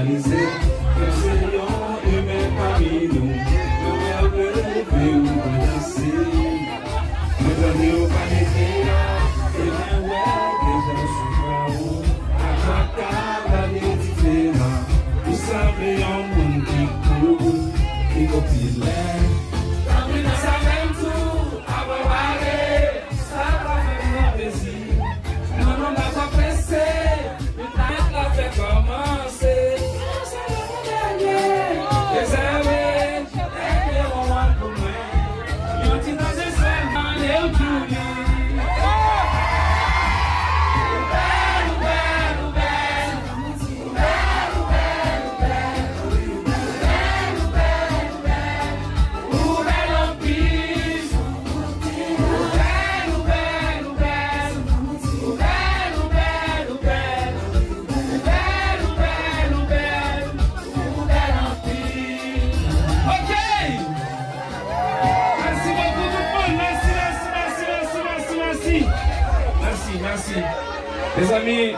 réaliser que c'est humain parmi nous. Le relever ou danser. Le donner au panier, et bien ouais, déjà je suis pas à quoi la vie différente. Vous savez, un monde qui court, qui copie l'air. Merci. Les amis.